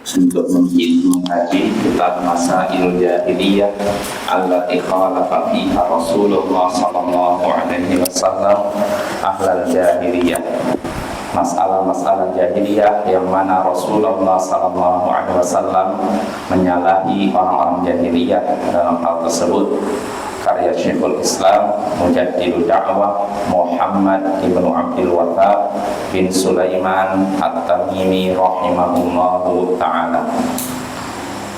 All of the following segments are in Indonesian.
untuk mengkaji kitab Masail Jahiliyah allati khalafa fiha Rasulullah sallallahu alaihi wasallam ahlal jahiliyah. Masalah-masalah jahiliyah yang mana Rasulullah sallallahu alaihi wasallam menyalahi orang-orang jahiliyah dalam hal tersebut. Karya Syekhul Islam Mujaddidud Da'wah Muhammad ibnu Abdul Wahhab bin Sulaiman At-Tamimi rahimahullahu ta'ala.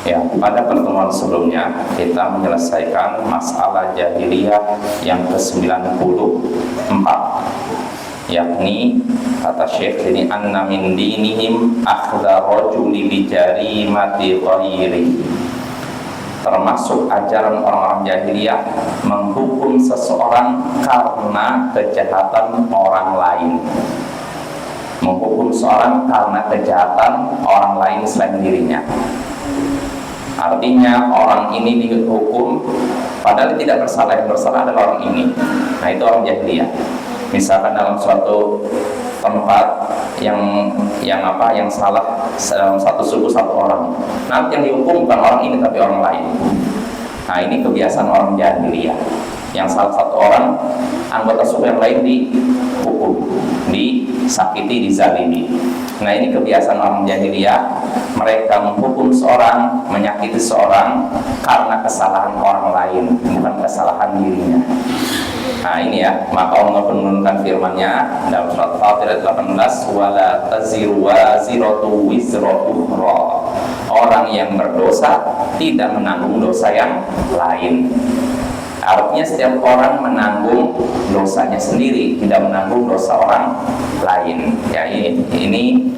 Ya, pada pertemuan sebelumnya kita menyelesaikan masalah jahiliyah yang ke-94, yakni kata Syekh ini anna min dinihim akhdha rajuli bi jarimati ghairi. Termasuk ajaran orang-orang jahiliyah menghukum seseorang karena kejahatan orang lain. Menghukum seorang karena kejahatan orang lain selain dirinya. Artinya orang ini dihukum padahal tidak bersalah, yang bersalah adalah orang ini. Nah, itu orang jahiliyah. Misalkan dalam suatu tempat yang salah dalam satu suku satu orang, nanti yang dihukum bukan orang ini tapi orang lain. Nah, ini kebiasaan orang jahiliyah, yang salah satu orang anggota suku yang lain dihukum, disakiti, dizalimi. Nah, ini kebiasaan orang jahiliyah. Mereka menghukum seorang, menyakiti seorang karena kesalahan orang lain, bukan kesalahan dirinya. Nah, ini ya, maka Allah menurunkan firman-Nya dalam surat Fatir ayat 18, wala taziru waziratu wizra ukhra. Orang yang berdosa tidak menanggung dosa yang lain. Artinya setiap orang menanggung dosanya sendiri, tidak menanggung dosa orang lain. Ya, ini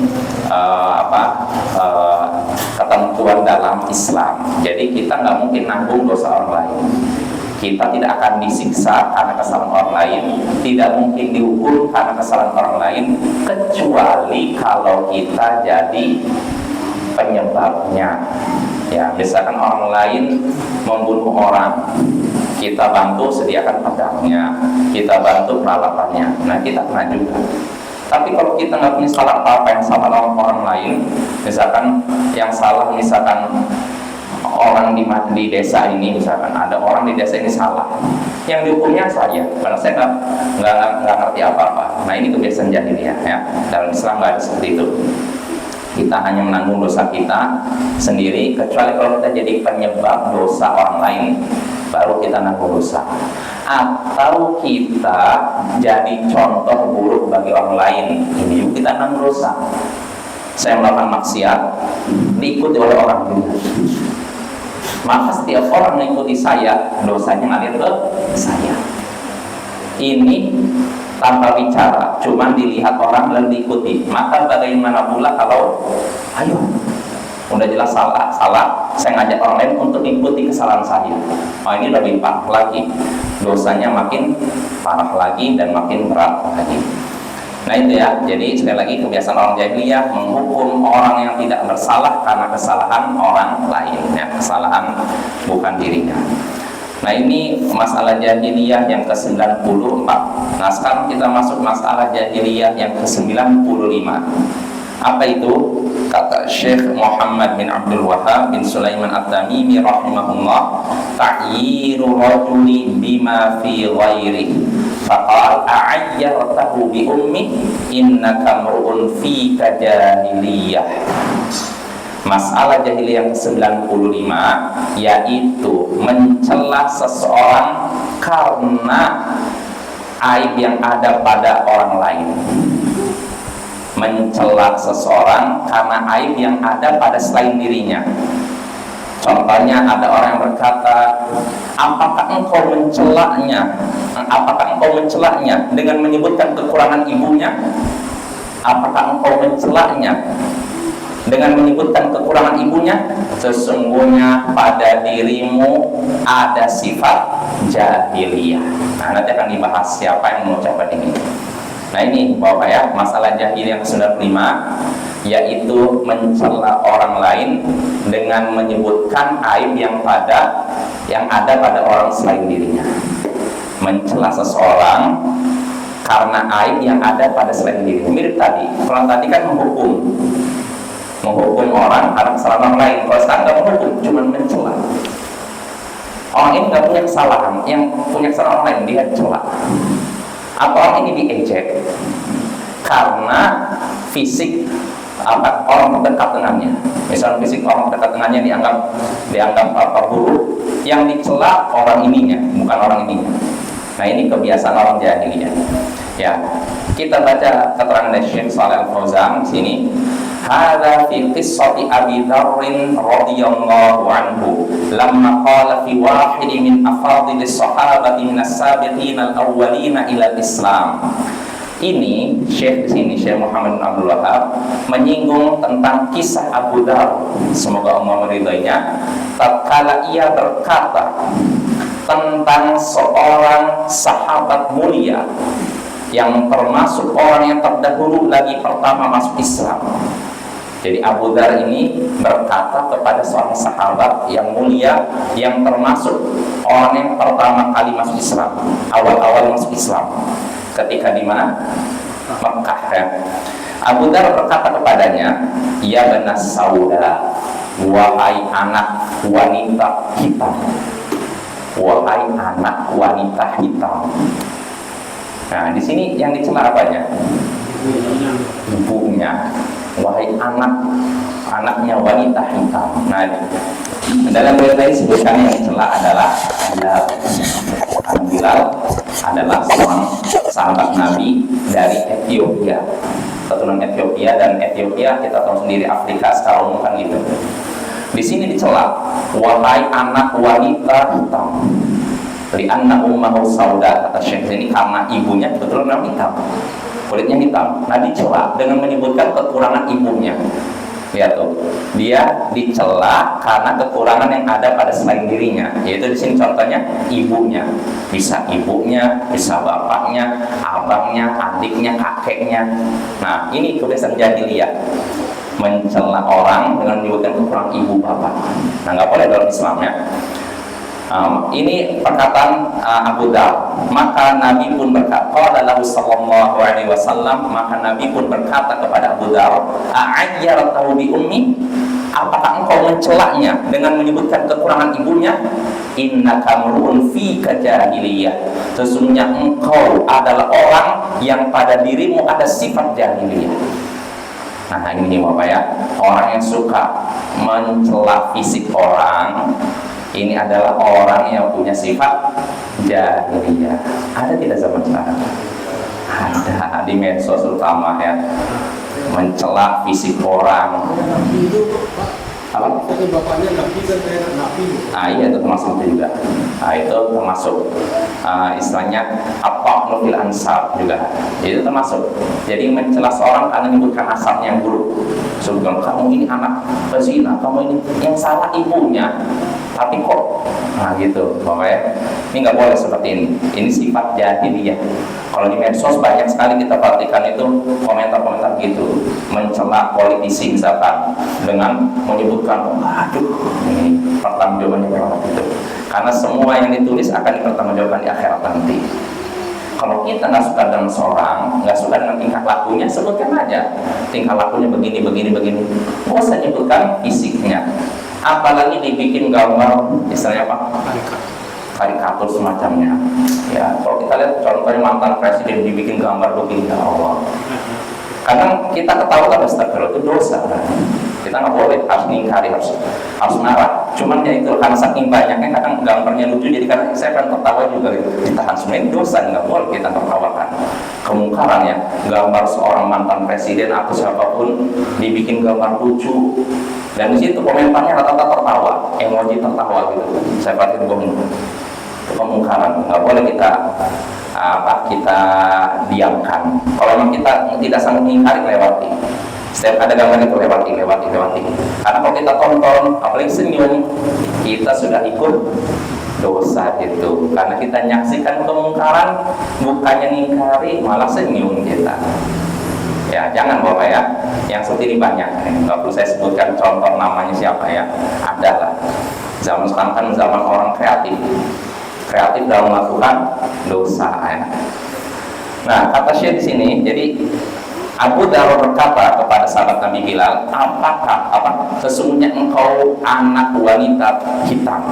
ketentuan dalam Islam. Jadi kita nggak mungkin nanggung dosa orang lain. Kita tidak akan disiksa karena kesalahan orang lain, tidak mungkin dihukum karena kesalahan orang lain, kecuali kalau kita jadi penyebabnya. Ya, misalkan orang lain membunuh orang, kita bantu sediakan pedangnya, kita bantu peralatannya. Nah, kita kena juga. Tapi kalau kita nggak punya salah apa-apa, yang salah orang lain, misalkan yang salah orang di desa ini, misalkan ada orang di desa ini salah, yang dihukumnya saya, karena saya nggak ngerti apa-apa. Nah, ini kebiasaan jahiliyah ya. Dalam Islam nggak ada seperti itu. Kita hanya menanggung dosa kita sendiri, kecuali kalau kita jadi penyebab dosa orang lain, baru kita nanggung dosa. Atau kita jadi contoh buruk bagi orang lain, ini juga kita nanggung dosa. Saya melakukan maksiat, diikuti oleh orang lain, maka setiap orang mengikuti saya, dosanya ngalir ke saya. Ini tanpa bicara, cuma dilihat orang dan diikuti. Maka bagaimana pula kalau ayo, udah jelas salah, saya ngajak orang lain untuk ikuti kesalahan saya. Oh, ini lebih parah lagi, dosanya makin parah lagi dan makin berat lagi. Nah, itu ya, jadi sekali lagi kebiasaan orang jahiliyah menghukum orang yang tidak bersalah karena kesalahan orang lain, ya, kesalahan bukan dirinya. Nah, ini masalah jahiliyah yang ke-94. Nah, sekarang kita masuk masalah jahiliyah yang ke-95. Apa itu? Kata Syekh Muhammad bin Abdul Wahhab bin Sulaiman At-Tamimi rahimahullah, ta'yiru rajuli bima fi ghairihi faqal a'ayyartahu bi ummi innaka mru'un fika jahiliyah. Masalah jahiliyah yang ke-95 yaitu mencela seseorang karena aib yang ada pada orang lain. Mencela seseorang karena aib yang ada pada selain dirinya. Contohnya ada orang yang berkata, apakah engkau mencelanya? Apakah engkau mencelanya dengan menyebutkan kekurangan ibunya? Apakah engkau mencelanya dengan menyebutkan kekurangan ibunya? Sesungguhnya pada dirimu ada sifat jahiliyah. Nah, nanti akan dibahas siapa yang mengucapkan ini. Nah, ini Bapak ya, masalah jahiliyah yang ke-95, yaitu mencela orang lain dengan menyebutkan aib yang ada pada orang selain dirinya. Mencela seseorang karena aib yang ada pada selain dirinya. Mirip tadi, kalau tadi kan menghukum menghukum orang karena kesalahan orang lain. Kalau sekarang nggak menghukum, cuma mencela. Orang ini nggak punya kesalahan, yang punya kesalahan orang lain dia cela. Atau orang ini diejek karena fisik orang terdekat dengannya. Misalnya fisik orang terdekat dengannya dianggap buruk, yang dicela orang ininya, bukan orang ininya. Nah, ini kebiasaan orang jahiliyah. Ya, kita baca keterangan dari Syekh Shalih Al-Fauzan di sini. Hadza fi qissati Abi Dzar radhiyallahu anhu lamma qala fi wahid min afadilis sahabati minas sabiqin al-awwalin ila al-Islam. Ini Syekh di sini, Syekh Muhammad bin Abdul Wahab menyinggung tentang kisah Abu Dzar, semoga Allah meridainya, tatkala ia berkata tentang seorang sahabat mulia yang termasuk orang yang terdahulu lagi pertama masuk Islam. Jadi Abu Dzar ini berkata kepada seorang sahabat yang mulia yang termasuk orang yang pertama kali masuk Islam, awal-awal masuk Islam. Ketika di mana? Mekah, ya. Abu Dzar berkata kepadanya, "Ya banas sauda, wahai anak wanita hitam." Wahai anak wanita hitam. Nah, di sini yang dicela apanya? Ibunya. Wahai anaknya wanita hitam. Nah, dalam ayat lain sebutkan yang dicela adalah Bilal. Bilal adalah seorang sahabat Nabi dari Ethiopia, keturunan Ethiopia, dan Ethiopia kita tahu sendiri Afrika sekarang kan gitu. Di sini dicela, wahai anak wanita hitam. Li'anna ummahu sauda, kata Syekh ini karena ibunya kebetulan hitam, kulitnya hitam. Nah, dicela dengan menyebutkan kekurangan ibunya. Lihat tuh, dia dicela karena kekurangan yang ada pada selain dirinya. Yaitu di sini contohnya ibunya, bisa ibunya, bisa bapaknya, abangnya, adiknya, kakeknya. Nah, ini kebiasaan jahiliyah, mencela orang dengan menyebutkan kekurangan ibu bapak. Nah, nggak boleh dalam Islam, ya. Ini perkataan Abu Dzar. Maka Nabi pun berkata, qala lahu sallallahu alaihi wasallam, maka Nabi pun berkata kepada Abu Dzar, a'ayyartahu bi ummi? Apakah engkau mencelaknya dengan menyebutkan kekurangan ibunya? Innaka mur'un fika jahiliyah. Sesungguhnya engkau adalah orang yang pada dirimu ada sifat jahiliyah. Nah, ini Bapak, ya, orang yang suka mencela fisik orang, ini adalah orang yang punya sifat jahiliyah. Ada tidak zaman sekarang? Ada, di medsos terutama, ya, mencela fisik orang. Apa? Bapaknya Nabi dan saya Nabi. Iya, itu termasuk juga. Itu termasuk istilahnya apa nufil ansab juga. Itu termasuk. Jadi mencela seorang karena menyebutkan asapnya yang buruk. Sebutkan kamu ini anak pezina, kamu ini yang salah ibunya. Tapi kok, nah gitu, pokoknya ini nggak boleh seperti ini. Ini sifat jahiliyah. Kalau di medsos banyak sekali kita perhatikan itu komentar-komentar gitu, mencela politisi misalkan dengan menyebutkan, aduh, ini pertanggungjawabannya berapa gitu. Karena semua yang ditulis akan dipertanggungjawabkan di akhirat nanti. Kalau kita nggak suka dengan seorang, nggak suka dengan tingkah lakunya, sebutkan aja tingkah lakunya begini. Nggak usah nyebutkan fisiknya. Apalagi dibikin gambar, misalnya apa? Karikatur semacamnya. Ya, kalau kita lihat contohnya mantan presiden dibikin gambar begini, ya Allah. Kadang kita ketawa kan, astagfirullah, itu dosa. Kan? Kita nggak boleh, harus mengingkari, harus marah. Cuman ya itu karena saking banyaknya kadang gambarnya lucu, jadi kadang saya kan tertawa juga gitu. Ditahan, sebenarnya dosa, nggak boleh kita tertawakan. Kemungkaran, ya, gambar seorang mantan presiden atau siapapun dibikin gambar lucu. Dan di situ komentarnya rata-rata tertawa, emoji tertawa gitu. Saya perhatiin kemungkaran, nggak boleh kita kita diamkan. Kalau memang kita tidak sanggup mengingkari, lewati. Setiap ada gambar itu lewati. Karena kalau kita tonton, apalagi senyum, kita sudah ikut dosa itu. Karena kita menyaksikan kemungkaran, bukannya ngingkari, malah senyum kita. Ya, jangan Bapak, ya. Yang seperti ini banyak. Nggak perlu saya sebutkan contoh namanya siapa, ya. Ada lah. Zaman sekarang kan zaman orang kreatif dalam melakukan dosa, ya. Nah, kata Syekh di sini, jadi Abu Dharr berkata kepada sahabat Nabi Bilal, sesungguhnya engkau anak wanita hitam.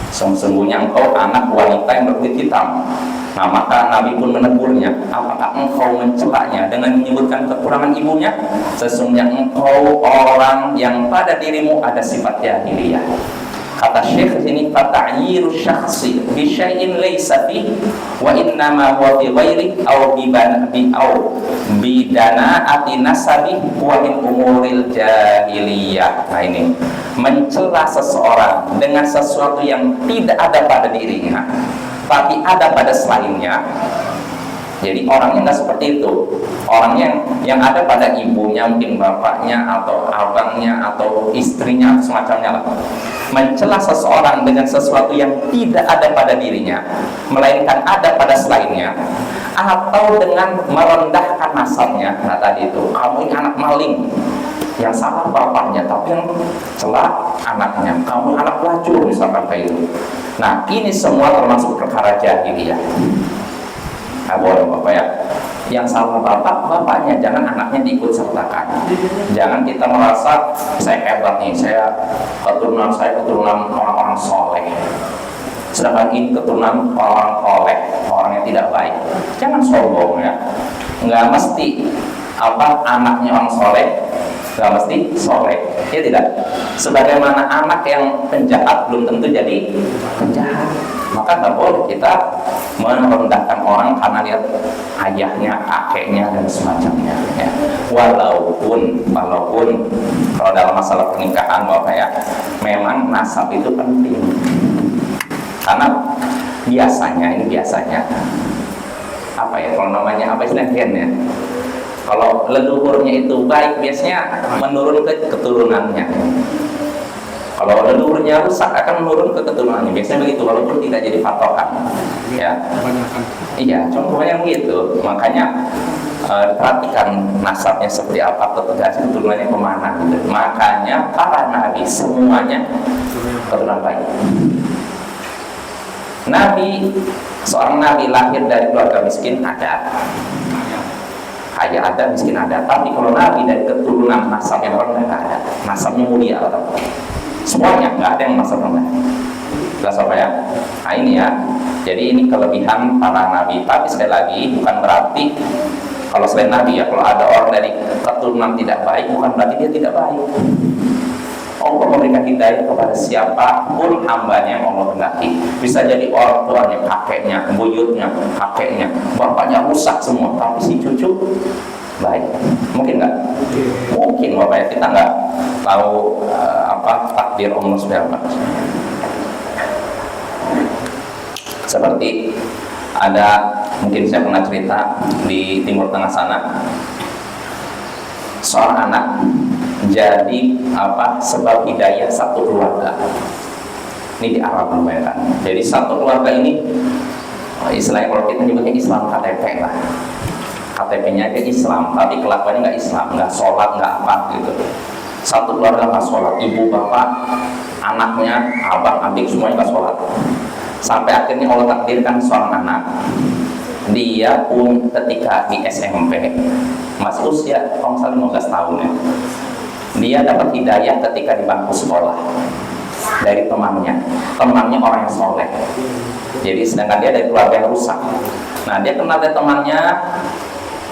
Sesungguhnya engkau anak wanita yang berkulit hitam. Nah, maka Nabi pun menegurnya, apakah engkau mencelaknya dengan menyebutkan kekurangan ibunya? Sesungguhnya engkau orang yang pada dirimu ada sifat jahiliyah. Kata Syekh ini, fata'yiru syakhsi bi syai'in laysa fi wa innama huwa bi ghairi aw bi dana'ati nasabi wa min umuril jahiliyah. Nah, ini mencela seseorang dengan sesuatu yang tidak ada pada dirinya tapi ada pada selainnya. Jadi orangnya nggak seperti itu. Orangnya yang ada pada ibunya, mungkin bapaknya atau abangnya atau istrinya atau semacamnya lah. Mencela seseorang dengan sesuatu yang tidak ada pada dirinya, melainkan ada pada selainnya, atau dengan merendahkan nasabnya. Nah tadi itu, kamu ini anak maling, yang salah bapaknya tapi yang celah anaknya, kamu anak pelacur misalkan kayak itu. Nah ini semua termasuk perkara jahiliyah. Nah, boleh Bapak ya. Yang salah bapaknya, jangan anaknya diikut sertakan. Jangan kita merasa saya hebat nih, keturunan orang-orang soleh. Sedangkan ini keturunan orang kolek, orang yang tidak baik. Jangan sombong ya. Nggak mesti anaknya orang soleh, nggak mesti soleh. Ya tidak. Sebagaimana anak yang penjahat belum tentu jadi penjahat. Maka tak boleh kita merendahkan orang karena lihat ayahnya, kakeknya dan semacamnya ya. Walaupun kalau dalam masalah pernikahan Bapak ya, memang nasab itu penting. Karena biasanya kalau namanya istilahnya ya, kalau leluhurnya itu baik biasanya menurun ke keturunannya. Kalau leluhurnya rusak akan menurun ke keturunannya. Biasanya begitu, walaupun tidak jadi patokan. Ya. Iya, contohnya begitu. Makanya perhatikan nasabnya seperti apa, keturunannya kemana gitu. Makanya para nabi semuanya keturunan baik. Seorang nabi lahir dari keluarga miskin ada, kaya ada, miskin ada. Tapi kalau nabi dari keturunan nasab yang rendah nggak ada, nasabnya mulia atau semuanya nggak ada yang nasab rendah. Jelas apa ya? Nah ini ya. Jadi ini kelebihan para nabi. Tapi sekali lagi bukan berarti kalau selain nabi ya, kalau ada orang dari keturunan tidak baik bukan berarti dia tidak baik. Allah memberikan hidayah kepada siapapun hambanya yang Allah kehendaki. Bisa jadi orang tuanya, kakeknya, buyutnya, kakeknya, bapaknya rusak semua, tapi si cucu baik. Mungkin nggak? Mungkin Bapak ya, kita nggak tahu takdir Allah SWT. Seperti ada, mungkin saya pernah cerita di Timur Tengah sana, seorang anak jadi sebab hidayah satu keluarga. Ini di Arab namanya kan. Jadi satu keluarga ini istilahnya kalau kita nyebutnya Islam KTP lah. KTP-nya aja Islam, tapi kelakuannya nggak Islam, nggak sholat, nggak apa gitu. Satu keluarga nggak sholat, ibu, bapak, anaknya, abang, adik semuanya nggak sholat. Sampai akhirnya Allah takdirkan seorang anak, dia pun ketika di SMP, masih usia kalau misalnya 15 tahun ya, dia dapat hidayah ketika di bangku sekolah dari temannya orang yang soleh. Jadi sedangkan dia dari keluarga yang rusak. Nah dia kenal dari temannya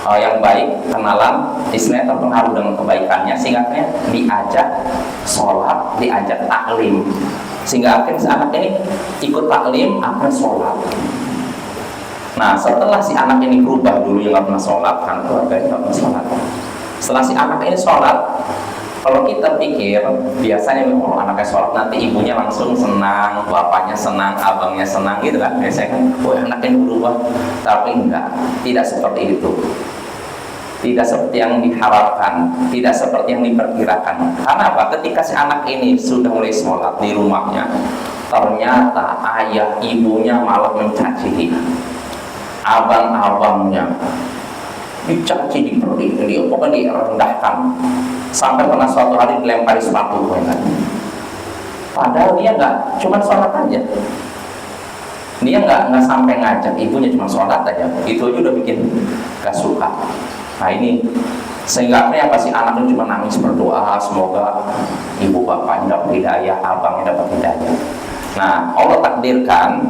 yang baik, kenalan, istilahnya terpengaruh dengan kebaikannya, sehingga akhirnya diajak sholat, diajak taklim, sehingga akhirnya si anak ini ikut taklim, akhirnya sholat. Nah setelah si anak ini berubah, dulu yang nggak pernah sholat, kan keluarganya nggak pernah sholat. Setelah si anak ini sholat, kalau kita pikir biasanya kalau anaknya sholat nanti ibunya langsung senang, bapaknya senang, abangnya senang gitu kan. Biasanya kan, anaknya berubah. Tapi enggak, tidak seperti itu. Tidak seperti yang diharapkan, tidak seperti yang diperkirakan. Karena apa? Ketika si anak ini sudah mulai sholat di rumahnya, ternyata ayah ibunya malah mencaci dia, abang-abangnya dicaci, pokoknya direndahkan. Sampai pernah suatu hari dilempari sepatu kan. Padahal dia nggak cuma sholat aja, dia nggak sampai ngajak ibunya, cuma sholat aja, itu aja udah bikin gak suka. Nah ini sehingga apa sih, anaknya cuma nangis berdoa semoga ibu bapaknya dapat hidayah, abangnya dapat hidayah. Nah Allah takdirkan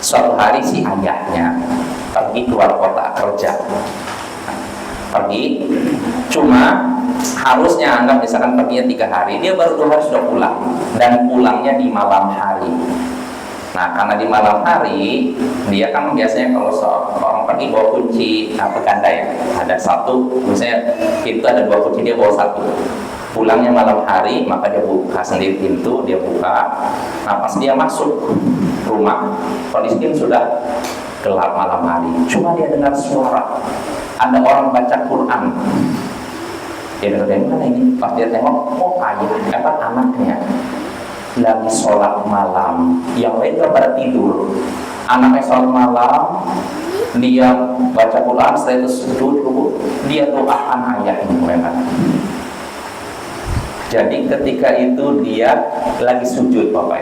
suatu hari si ayahnya pergi keluar kota kerja, pergi, cuma harusnya anggap misalkan perginya 3 hari, dia baru 2 hari sudah pulang, dan pulangnya di malam hari. Nah karena di malam hari, dia kan biasanya kalau orang pergi bawa kunci ganda ya, ada 1, misalnya pintu ada 2 kunci, dia bawa 1. Pulangnya malam hari, maka dia buka sendiri pintu, dia buka. Nah pas dia masuk rumah, kondisi sudah gelap malam hari, cuma dia dengar suara ada orang baca Quran. Dia dengar dari mana ini? Pas dia tengok, oh ayah, anaknya lagi sholat malam, yang lain pada tidur. Anaknya sholat malam, dia baca Quran, setelah itu sujud, dia doakan ayahnya memang. Jadi ketika itu dia lagi sujud, Bapak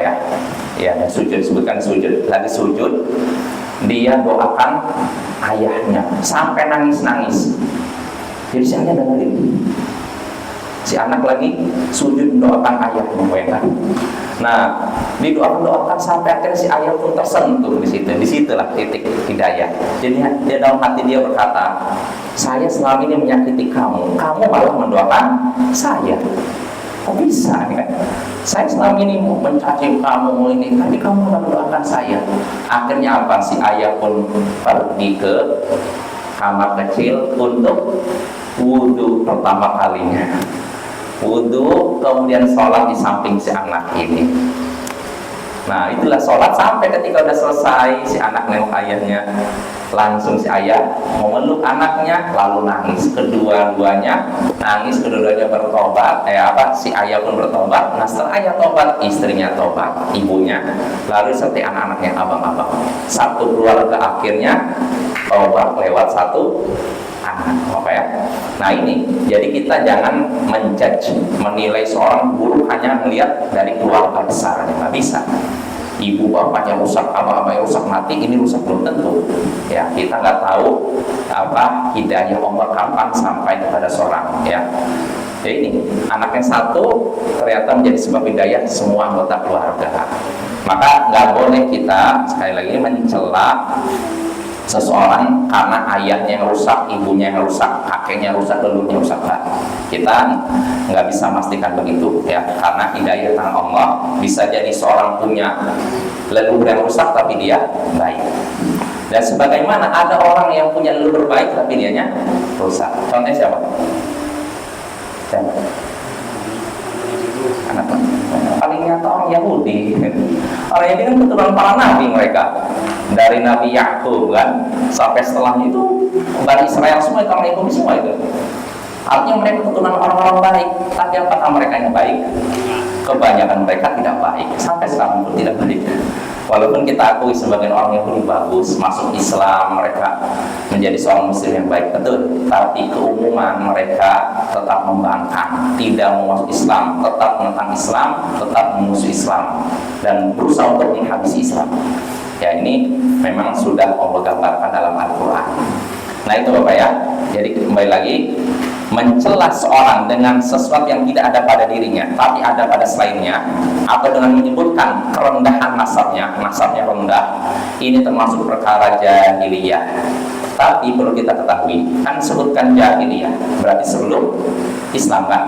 ya sujud, sebutkan sujud, lagi sujud, dia doakan ayahnya sampai nangis-nangis. Jadi siapa dengerin? Si anak lagi sujud mendoakan ayahnya, kan? Nah, didoakan sampai akhirnya si ayah pun tersentuh di situ. Disitulah titik hidayah. Jadi dia dalam hati dia berkata, saya selama ini menyakiti kamu malah mendoakan saya. Kok bisa kan? Saya selama ini mau mencaci kamu ini, tapi kamu malah mendoakan saya. Akhirnya apa? Si ayah pun pergi ke kamar kecil untuk wudhu pertama kalinya. Wudhu, kemudian sholat di samping si anak ini. Nah itulah sholat sampai ketika udah selesai, si anak nengok ayahnya, langsung si ayah memeluk anaknya, lalu nangis. Kedua-duanya nangis, kedua-duanya bertobat. Si ayah pun bertobat. Nah setelah ayah tobat, istrinya tobat, ibunya, lalu seperti anak-anaknya, abang-abang. Satu keluarga akhirnya tobat lewat satu anak, apa ya? Nah ini, jadi kita jangan menjudge, menilai seorang guru hanya melihat dari keluarga besarnya, nggak bisa. Ibu bapaknya rusak, abang-abangnya rusak, mati, ini rusak, belum tentu. Ya, kita nggak tahu hidayah Allah kapan sampai kepada seorang. Ya, jadi ini anak yang satu ternyata menjadi sebab hidayah semua anggota keluarga. Maka nggak boleh kita sekali lagi mencela seseorang karena ayahnya yang rusak, ibunya yang rusak, kakeknya rusak, leluhurnya rusak. Kita nggak bisa memastikan begitu ya, karena hidayah tangan Allah. Bisa jadi seorang punya leluhur yang rusak tapi dia baik, dan sebagaimana ada orang yang punya leluhur baik tapi dianya rusak. Contohnya siapa? Anak paling nyata orang Yahudi. Orang Yahudi kan keturunan para nabi mereka, dari Nabi Yakub kan, sampai setelahnya itu Bani Israel semua itu orang Yahudi semua itu. Artinya mereka keturunan orang-orang baik. Tapi apakah mereka yang baik? Kebanyakan mereka tidak baik, sampai sekarang pun tidak baik. Walaupun kita akui sebagian orang Yahudi bagus, masuk Islam, mereka menjadi seorang muslim yang baik, betul. Tapi keumuman mereka tetap membangkang, tidak mau masuk Islam, tetap menentang Islam, tetap memusuhi Islam, dan berusaha untuk menghabisi Islam. Ya ini memang sudah Allah gambarkan dalam Al-Quran. Nah itu Bapak ya. Jadi kembali lagi, mencela seorang dengan sesuatu yang tidak ada pada dirinya tapi ada pada selainnya, atau dengan menyebutkan kerendahan nasabnya rendah, ini termasuk perkara jahiliyah. Tapi perlu kita ketahui, kan sebutkan jahiliyah berarti sebelum Islam kan.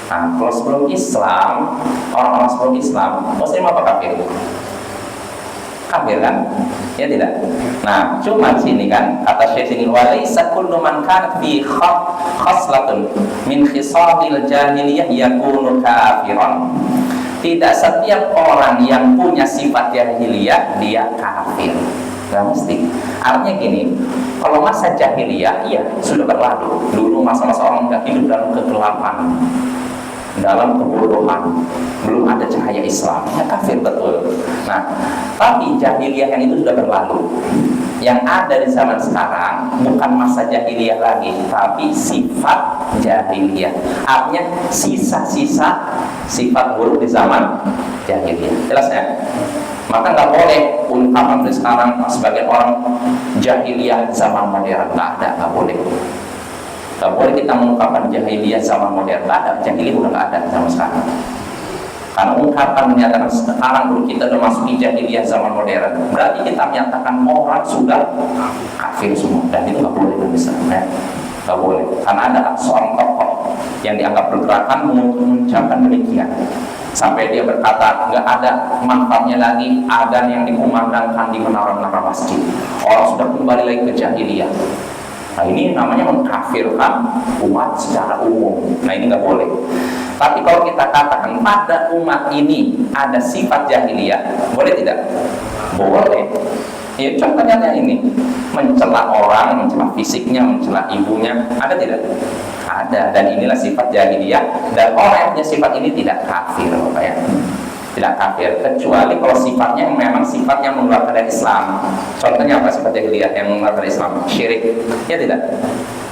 Nah kalau sebelum Islam, orang-orang sebelum Islam muslim apa kafir? Kafir kan? Ya tidak. Nah, cuma sini kan kata Syekh sini, walaysa kullu man kana fi khaslatun min khisalil jahiliyah yakunu kafiran. Tidak setiap orang yang punya sifat jahiliyah dia kafir. Gak mesti. Artinya gini, kalau masa jahiliyah iya sudah berlalu. Dulu masa-masa orang nggak hidup dalam kegelapan, dalam kebodohan, belum ada cahaya Islam, ya kafir betul. Nah, tapi jahiliyah yang itu sudah berlalu. Yang ada di zaman sekarang bukan masa jahiliyah lagi, tapi sifat jahiliyah. Artinya sisa-sisa sifat buruk di zaman jahiliyah. Jelas ya? Maka nggak boleh ungkapan sekarang sebagai orang jahiliyah zaman modern, nggak boleh. Nggak boleh kita mengungkapkan jahiliyah zaman modern, nggak ada, jahiliyah udah nggak ada zaman sekarang. Karena ungkapan menyatakan sekarang dulu kita udah masuk di jahiliyah zaman modern, berarti kita menyatakan orang sudah kafir semua, dan itu nggak boleh bisa, ya. Nggak boleh, karena ada seorang tokoh yang dianggap bergerakan mengucapkan demikian. Sampai dia berkata, nggak ada manfaatnya lagi adzan yang dikumandangkan di menara-menara masjid. Orang sudah kembali lagi ke jahiliyah. Nah ini namanya mengkafirkan umat secara umum. Nah ini nggak boleh. Tapi kalau kita katakan pada umat ini ada sifat jahiliyah, boleh tidak? Boleh. Ya contohnya ini, mencela orang, mencela fisiknya, mencela ibunya, ada tidak? Ada. Dan inilah sifat jahiliyah. Dan orang yang punya sifat ini tidak kafir, Bapak ya. Tidak kafir, kecuali kalau sifatnya memang sifat yang mengeluarkan dari Islam. Contohnya apa sifat jahiliyah yang mengeluarkan dari Islam? Syirik, ya tidak?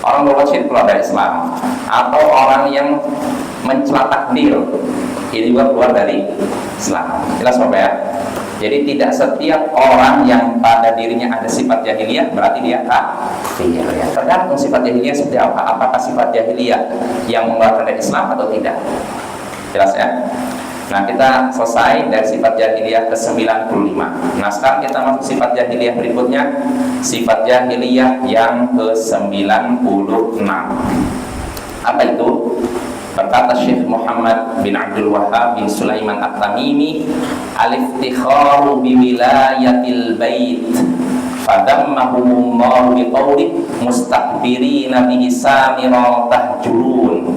Orang berbuat syirik keluar dari Islam. Atau orang yang mencela takdir, ini juga keluar dari Islam. Jelas Bapak ya? Jadi tidak setiap orang yang pada dirinya ada sifat jahiliyah berarti dia kafir ya. Tergantung sifat jahiliyah seperti apa. Apakah sifat jahiliyah yang mengeluarkan dari Islam atau tidak? Jelas ya? Nah kita selesai dari sifat jahiliyah ke-95. Nah sekarang kita masuk sifat jahiliyah berikutnya. Sifat jahiliyah yang ke-96. Apa itu? Berkata Syekh Muhammad bin Abdul Wahhab bin Sulaiman At-Tamimi, al-iftikharu bi wilayatil bait fadammahumullahu biqauli mustakbirina bihi samira tahjurun.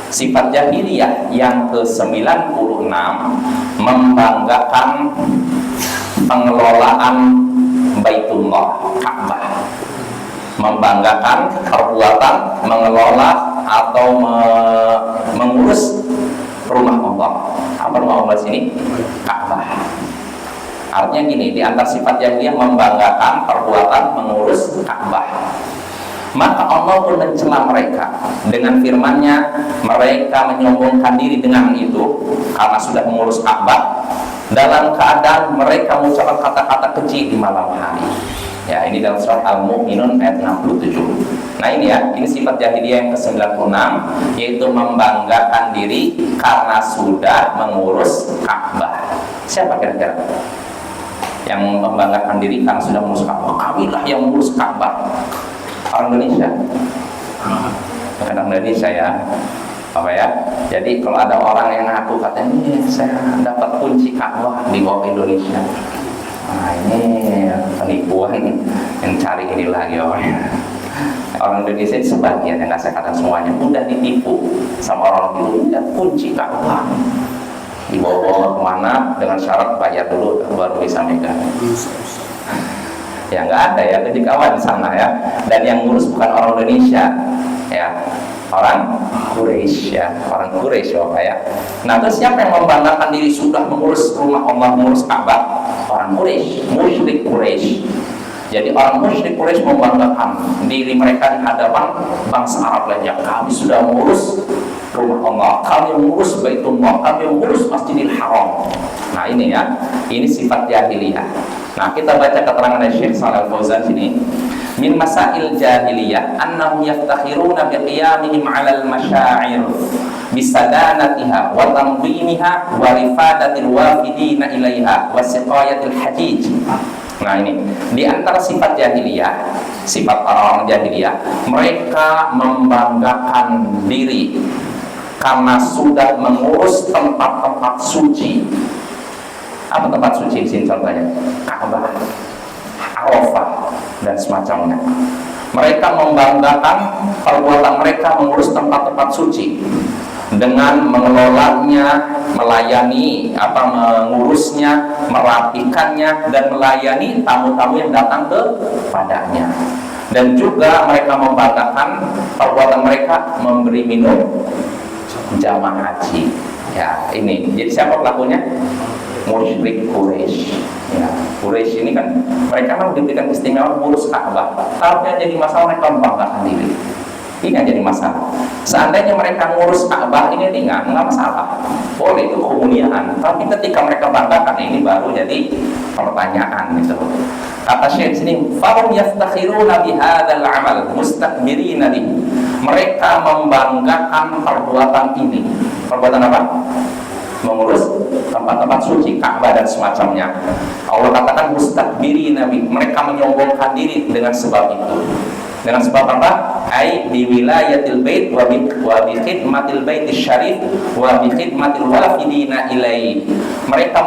Sifat jahiliyah yang ke-96 membanggakan pengelolaan Baitullah, Ka'bah. Membanggakan perbuatan mengelola atau mengurus rumah Allah. Apa rumah Allah sini? Ka'bah. Artinya gini, di antara sifat jahiliyah membanggakan perbuatan mengurus Ka'bah. Maka Allah pun mencela mereka dengan firman-Nya, mereka menyombongkan diri dengan itu karena sudah mengurus Ka'bah dalam keadaan mereka mengucapkan kata-kata keji di malam hari. Ya, ini dalam surat Al-Mu'minun ayat 67. Nah ini ya, ini sifat jahiliyah yang ke-96, yaitu membanggakan diri karena sudah mengurus Ka'bah. Siapa kira-kira yang membanggakan diri karena sudah mengurus Ka'bah? Kamilah yang mengurus Ka'bah. Orang Indonesia. Orang Indonesia ya. Apa ya? Jadi kalau ada orang yang ngaku katanya, ini saya dapat kunci Ka'bah di bawah Indonesia. Nah ini penipuan yang cari ini lagi orangnya. Orang Indonesia sebagian, yang nggak saya katakan semuanya, mudah ditipu sama orang dulu. Lihat kunci Ka'bah dibawa kemana dengan syarat bayar dulu baru bisa megang. Ya nggak ada ya, jadi kawan di sana ya. Dan yang ngurus bukan orang Indonesia ya, orang Quraisy ya, orang Quraisy ya. Nah terus siapa yang membanggakan diri sudah mengurus rumah Allah, mengurus Ka'bah? Orang Quraisy, musyrik Quraisy. Jadi orang musyrik Quraisy membanggakan diri mereka di hadapan bangsa Arab lainnya. Kami sudah mengurus rumah Allah, kami mengurus Baitullah, kami mengurus Masjidil Haram. Nah ini ya, ini sifat jahiliyah. Nah kita baca keterangan dari Syekh Shalih Al-Fauzan sini. Min masail jahiliyah annahum yaftakhiruna biqiyamihim 'alal masyaa'ir bisadanatiha wa tanzimiha wa rifadatil wafidina ilaiha wa siqayatil hajij. Nah ini di antara sifat jahiliyah, sifat orang jahiliyah, mereka membanggakan diri karena sudah mengurus tempat-tempat suci. Apa tempat suci di sini contohnya? Ka'bah, Arafah dan semacamnya. Mereka membanggakan perbuatan mereka mengurus tempat-tempat suci dengan mengelolanya, melayani, mengurusnya, merapikannya dan melayani tamu-tamu yang datang kepadanya. Dan juga mereka membanggakan perbuatan mereka memberi minum jamaah haji. Ya, ini. Jadi siapa pelakunya? Musyrik Quraisy. Ya, Quraisy ini kan mereka diberikan istimewa mengurus Ka'bah. Tapi yang jadi masalah mereka membanggakan diri. Ini yang jadi masalah. Seandainya mereka ngurus Ka'bah ini ringan, nggak masalah. Boleh, itu kemuliaan. Tapi ketika mereka banggakan, ini baru jadi pertanyaan gitu. Kata Syekh sini, "Fahum yaftakhiruna bihadzal amal mustakbirina bihi." Mereka membanggakan perbuatan ini. Perbuatan apa? Mengurus tempat-tempat suci, Ka'bah dan semacamnya. Allah katakan mustakbirina bihi. Mereka menyombongkan diri dengan sebab itu. Dengan sebab apa? Ai bi wilayatil bait wa bi khidmatil baitis syarif wa bi khidmatil wafidina ilaihi. Mereka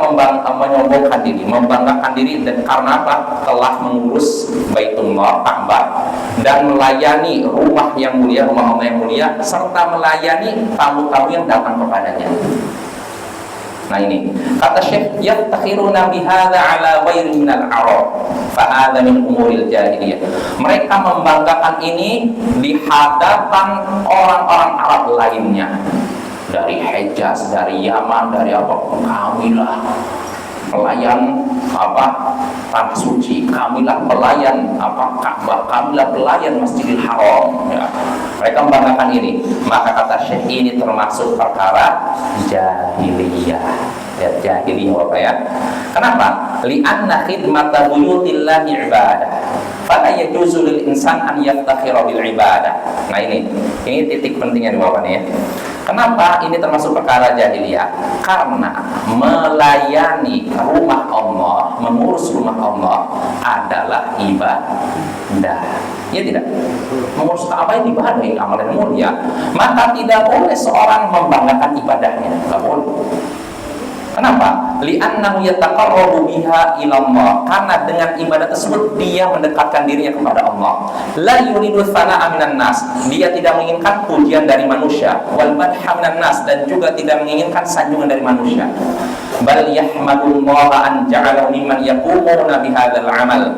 menyombongkan diri, membanggakan diri dan karena apa? Telah mengurus Baitullah Ka'bah dan melayani rumah yang mulia, rumah Allah yang mulia, serta melayani tamu-tamu yang datang kepadanya. Nah ini kata Syekh, yaftakhiruna bihadza ala ghairi minal arab fa hadza min umuril jahiliyah. Mereka membanggakan ini di hadapan orang-orang Arab lainnya, dari Hejaz, dari Yaman, dari apa, kamilah pelayan apa tanah suci, kamilah pelayan apa Ka'bah, kamilah pelayan Masjidil Haram ya. Mereka membanggakan ini. Maka kata Syekh, ini termasuk perkara jahiliyah ya, jahiliyah apa ya. Kenapa? Li'anna khidmata buyutillahi ibadah fala yajuzu lil insan an yaftakhira bil ibadah. Nah ini titik pentingnya di bawah nih ya. Kenapa ini termasuk perkara jahiliyah? Karena melayani rumah Allah, mengurus rumah Allah adalah ibadah. Ya tidak? Mengurus Ka'bah ini ibadah, yang amalan mulia. Maka tidak boleh seorang membanggakan ibadahnya, tidak boleh. Kenapa? Li'annahu yataqarrabu biha ilallah. Karena dengan ibadah tersebut dia mendekatkan dirinya kepada Allah. La yuridu tsana'a minan nas. Dia tidak menginginkan pujian dari manusia, wal madha minan nas, dan juga tidak menginginkan sanjungan dari manusia. Bal yahmadullaha an ja'ala mimman yaqumuna bihadzal amal.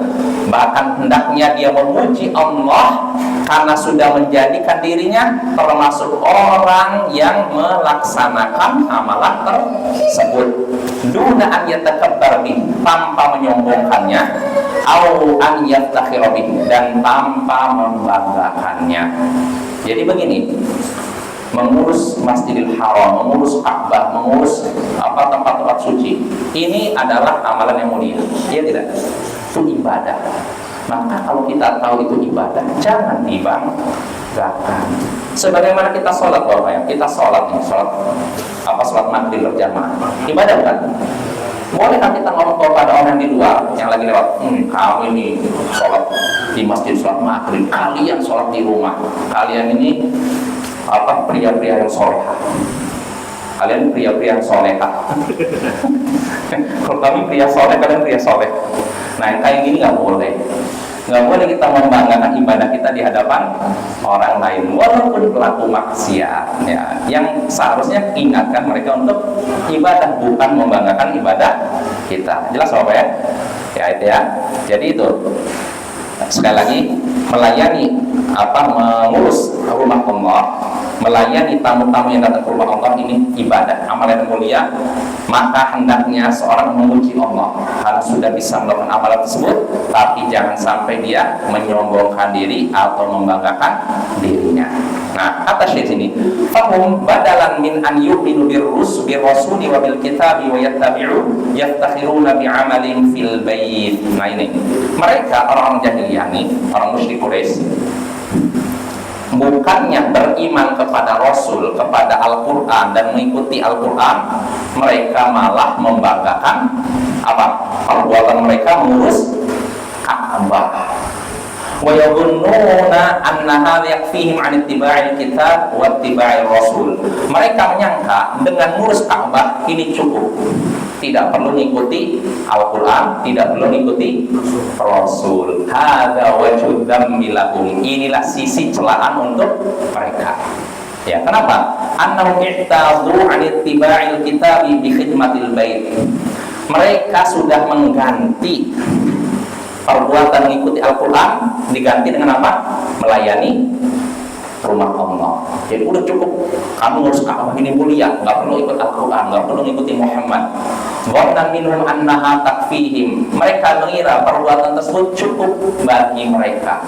Bahkan hendaknya dia memuji Allah karena sudah menjadikan dirinya termasuk orang yang melaksanakan amalan tersebut. Duna an yatakabbar bih, tanpa menyombongkannya, au an yaftakhira bih, dan tanpa membanggakannya. Jadi begini, mengurus Masjidil Haram, mengurus Ka'bah, mengurus apa tempat-tempat suci, ini adalah amalan yang mulia. Iya tidak? Itu ibadah. Maka kalau kita tahu itu ibadah, jangan dibanggakan. Sebagaimana kita sholat, Bapak ya, kita sholat nih, sholat maghrib berjamaah, ibadah kan? Bolehkah kita ngomong kepada orang di luar yang lagi lewat, kami nih sholat di masjid sholat maghrib, kalian sholat di rumah, kalian ini apa pria-pria yang soleha, kalian pria-pria yang soleha. Kalau kami pria soleh, kalian pria soleh. Nah yang kayak gini nggak boleh. Nggak boleh kita membanggakan ibadah kita di hadapan orang lain, walaupun pelaku maksiat ya, yang seharusnya ingatkan mereka untuk ibadah, bukan membanggakan ibadah kita. Jelas Bapak ya? Ya itu ya. Jadi itu sekali lagi, melayani mengurus rumah Allah, melayani tamu-tamu yang datang ke rumah Allah, ini ibadah, amalan yang mulia. Maka hendaknya seorang memuji Allah karena sudah bisa melakukan amalan tersebut, tapi jangan sampai dia menyombongkan diri atau membanggakan dirinya. Nah, kata Syekh sini, fahum badalan min an yu'minu birrasuli wa bil kitabi wa yattabi'u yaftakhiruna bi'amalin fil bait. Nah ini, mereka orang jahiliyah nih, orang musyrik Quraisy, bukannya beriman kepada Rasul, kepada Al-Quran dan mengikuti Al-Quran, mereka malah membanggakan apa? Perbuatan mereka mengurus Ka'bah. Wa yadhunnuna anna hadza yakfihim 'an ittiba'il kitab wa ittiba'ir rasul. Mereka menyangka dengan mengurus Ka'bah ini cukup. Tidak perlu mengikuti Al-Quran, tidak perlu mengikuti Rasul. Hadza wajhu dzammi lahum. Inilah sisi celaan untuk mereka. Ya, kenapa? Annahum i'tadu 'an ittiba'il kitabi bi khidmatil bait. Mereka sudah mengganti perbuatan mengikuti Al-Quran diganti dengan apa? Melayani rumah Allah. Jadi udah cukup kamu ngurus Ka'bah ini mulia, nggak perlu ikut Al-Quran, nggak perlu ngikuti Muhammad. Dhanna minhum annaha takfihim. Mereka mengira perbuatan tersebut cukup bagi mereka.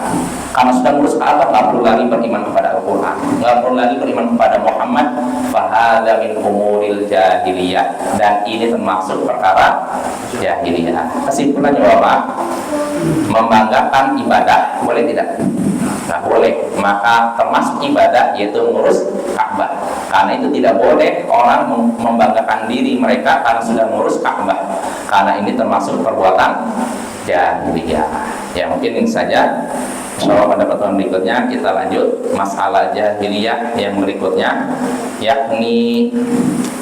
Karena sudah ngurus Ka'bah, nggak perlu lagi beriman kepada Al-Quran, nggak perlu lagi beriman kepada Muhammad. Fahadha min umuril jahiliyah. Dan ini termasuk perkara jahiliyah. Kesimpulannya Bapak, membanggakan ibadah boleh tidak? Nah boleh. Maka termasuk ibadah yaitu mengurus Ka'bah. Karena itu tidak boleh orang membanggakan diri mereka karena sudah mengurus Ka'bah. Karena ini termasuk perbuatan jahiliyah. Ya mungkin ini saja. Insyaallah pada pertemuan berikutnya kita lanjut masalah jahiliyah yang berikutnya, yakni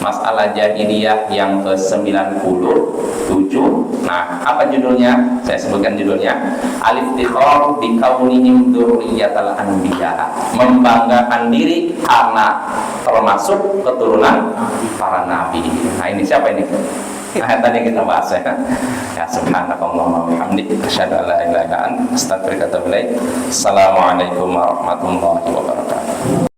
masalah jahiliyah yang ke-97. Nah, apa judulnya? Saya sebutkan judulnya, Al-Iftikhar bi kaunihim dzurriyyatal anbiya. Membanggakan diri karena termasuk keturunan para nabi. Nah, ini siapa ini? Nah, tadi kita bahas ya. Ya subhanakallahumma wa bihamdika asyhadu an la ilaha illa anta astaghfiruka wa atubu ilaik. Assalamualaikum warahmatullahi wabarakatuh.